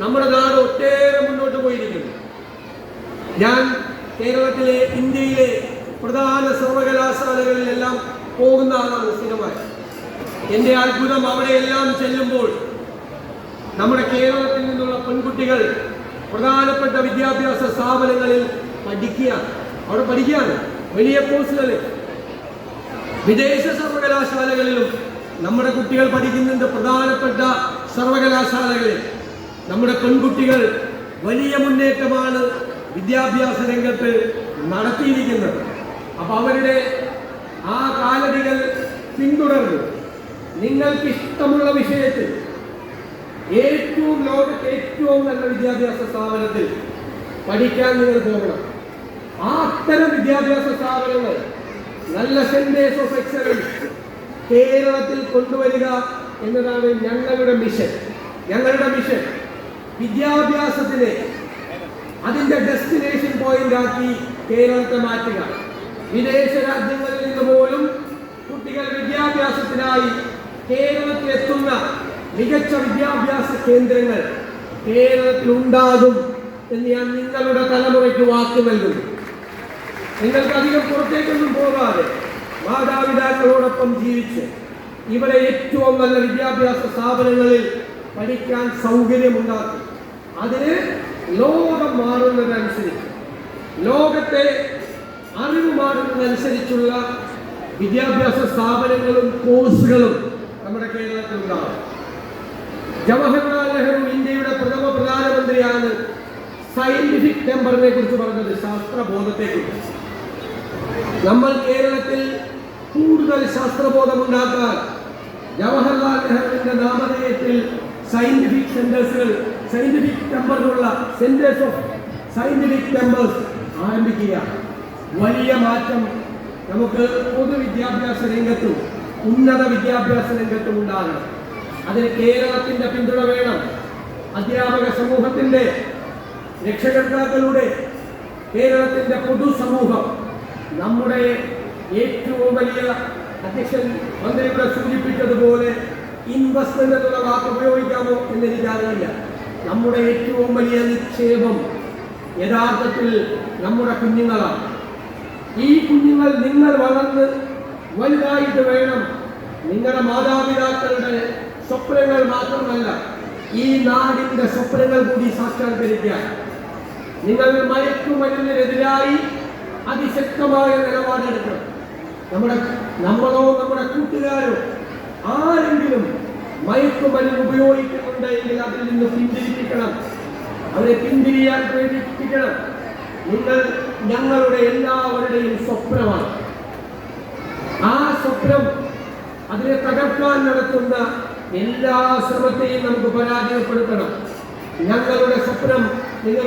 നമ്മുടെ നാട് ഒട്ടേറെ മുന്നോട്ട് പോയിരിക്കുന്നു. ഞാൻ കേരളത്തിലെ ഇന്ത്യയിലെ പ്രധാന സർവകലാശാലകളിലെല്ലാം പോകുന്ന ആളാണ് സ്ഥിരമായി. എൻ്റെ അത്ഭുതം അവിടെയെല്ലാം ചെല്ലുമ്പോൾ നമ്മുടെ കേരളത്തിൽ നിന്നുള്ള പെൺകുട്ടികൾ പ്രധാനപ്പെട്ട വിദ്യാഭ്യാസ സ്ഥാപനങ്ങളിൽ അവിടെ പഠിക്കുകയാണ്. വലിയ കോഴ്സുകളിൽ വിദേശ സർവകലാശാലകളിലും നമ്മുടെ കുട്ടികൾ പഠിക്കുന്നുണ്ട്. പ്രധാനപ്പെട്ട സർവകലാശാലകളിൽ നമ്മുടെ പെൺകുട്ടികൾ വലിയ മുന്നേറ്റമാണ് വിദ്യാഭ്യാസ രംഗത്ത് നടത്തിയിരിക്കുന്നത്. അപ്പൊ അവരുടെ ആ കാലടികൾ പിന്തുടർന്ന് നിങ്ങൾക്ക് ഇഷ്ടമുള്ള വിഷയത്തിൽ ലോകത്തെ ഏറ്റവും നല്ല വിദ്യാഭ്യാസ സ്ഥാപനത്തിൽ പഠിക്കാൻ നിങ്ങൾ പോകണം. ആ അത്തരം വിദ്യാഭ്യാസ സ്ഥാപനങ്ങൾ നല്ല സെന്റേഴ്സ് ഓഫ് എക്സലൻസ് കേരളത്തിൽ കൊണ്ടുവരിക എന്നതാണ് ഞങ്ങളുടെ മിഷൻ. വിദ്യാഭ്യാസത്തിനെ അതിന്റെ ഡെസ്റ്റിനേഷൻ പോയിന്റ് ആക്കി കേരളത്തെ മാറ്റുക. വിദേശ രാജ്യങ്ങളിൽ നിന്ന് പോലും കുട്ടികൾ വിദ്യാഭ്യാസത്തിനായി കേരളത്തിൽ എത്തുന്ന മികച്ച വിദ്യാഭ്യാസ കേന്ദ്രങ്ങൾ കേരളത്തിൽ ഉണ്ടാകും എന്ന് ഞാൻ നിങ്ങളുടെ തലമുറയ്ക്ക് വാക്ക് നൽകുന്നു. നിങ്ങൾക്ക് അധികം പുറത്തേക്കൊന്നും പോകാതെ മാതാപിതാക്കളോടൊപ്പം ജീവിച്ച് ഇവിടെ ഏറ്റവും നല്ല വിദ്യാഭ്യാസ സ്ഥാപനങ്ങളിൽ പഠിക്കാൻ സൗകര്യമുണ്ടാക്കും. അതിന് ലോകം മാറുന്നതനുസരിച്ച്, ലോകത്തെ അറിവ് മാറുന്നതനുസരിച്ചുള്ള വിദ്യാഭ്യാസ സ്ഥാപനങ്ങളും കോഴ്സുകളും നമ്മുടെ കേരളത്തിൽ ഉണ്ടാകും. ജവഹർലാൽ നെഹ്റു ഇന്ത്യയുടെ പ്രഥമ പ്രധാനമന്ത്രിയാണ് സയന്റിഫിക് ടെമ്പറിനെ കുറിച്ച് പറഞ്ഞത്, ശാസ്ത്രബോധത്തെക്കുറിച്ച്. നമ്മൾ കേരളത്തിൽ കൂടുതൽ ശാസ്ത്രബോധമുണ്ടാക്കാൻ ജവഹർലാൽ നെഹ്റുവിന്റെ നാമധേയത്തിൽ സയന്റിഫിക് സെന്റേഴ്സുകൾ, സയന്റിഫിക് ടെമ്പറിനുള്ള സെന്റേഴ്സ് ഓഫ് സയന്റിഫിക് ടെമ്പേഴ്സ് ആരംഭിക്കുക. വലിയ മാറ്റം നമുക്ക് പൊതുവിദ്യാഭ്യാസ രംഗത്തും ഉന്നത വിദ്യാഭ്യാസ രംഗത്തും ഉണ്ടാകണം. അതിന് കേരളത്തിന്റെ പിന്തുണ വേണം. അധ്യാപക സമൂഹത്തിന്റെ രക്ഷകർത്താക്കളുടെ കേരളത്തിന്റെ പൊതുസമൂഹം നമ്മുടെ ഏറ്റവും വലിയ അധ്യക്ഷൻ മന്ത്രിയുടെ സൂചിപ്പിച്ചതുപോലെ ഇൻവെസ്റ്റ്മെന്റ് എന്നുള്ള വാക്ക് ഉപയോഗിക്കാമോ എന്നെനിക്കറിയില്ല. നമ്മുടെ ഏറ്റവും വലിയ നിക്ഷേപം യഥാർത്ഥത്തിൽ നമ്മുടെ കുഞ്ഞുങ്ങളാണ്. ഈ കുഞ്ഞുങ്ങൾ നിങ്ങൾ വളർന്ന് വലുതായിട്ട് വേണം നിങ്ങളുടെ മാതാപിതാക്കളുടെ സ്വപ്നങ്ങൾ മാത്രമല്ല ഈ നാടിന്റെ സ്വപ്നങ്ങൾ കൂടി സാക്ഷാത്കരിക്കാൻ. നിങ്ങൾ മയക്കുമരുന്നിനെതിരായി അതിശക്തമായ നിലപാടെടുക്കണം. നമ്മളോ നമ്മുടെ കൂട്ടുകാരോ ആരെങ്കിലും മയക്കുമരുന്ന് ഉപയോഗിക്കുന്നുണ്ടെങ്കിൽ അതിൽ നിന്ന് പിന്തിരിപ്പിക്കണം. അവരെ പിന്തിരിയാൻ പ്രേരിപ്പിക്കണം. നിങ്ങൾ ഞങ്ങളുടെ എല്ലാവരുടെയും സ്വപ്നമാണ്. ആ സ്വപ്നം അതിനെ തകർക്കാൻ നടത്തുന്ന എല്ലാ ശ്രമത്തെയും നമുക്ക് പരാജയപ്പെടുത്തണം. ഞങ്ങളുടെ സ്വപ്നം നിങ്ങൾ